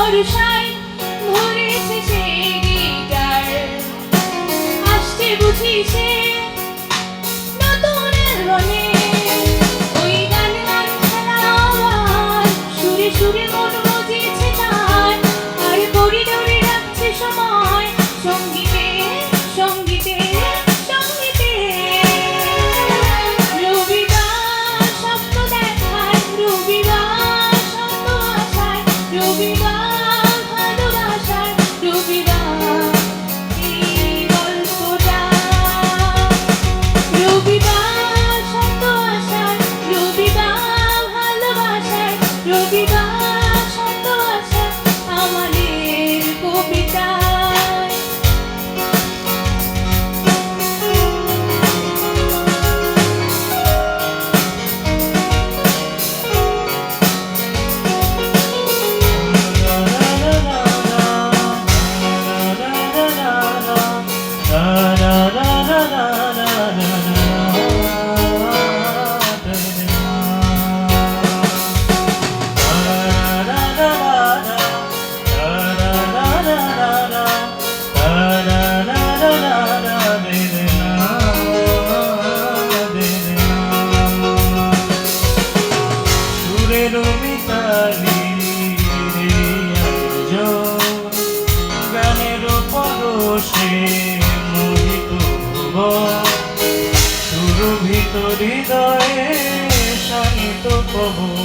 ভরসায় ধরেছে সে গিটার, আসছে বুঝি সে নতুন অ্যালবামে। ওই গানের খেলা আওয়াজ সুরে সুরে মন মজিয়েছে তার, আর করিডোরে রাখছে সময় সঙ্গীতে সঙ্গীতে সঙ্গীতে। রবিবার স্বপ্ন দেখায়, রবিবার স্বপ্ন আশায়, রবিবার ভালোবাসায়, রবিবার এই গল্পটা। রবিবার স্বপ্ন আশায়, রবিবার ভালোবাসায়, রবিবার স্বপ্ন আশায় আমাদের কবিতায়। গানের পরশে মোহিত ভুবন, সুরভিত হৃদয়ে শানিত পবন।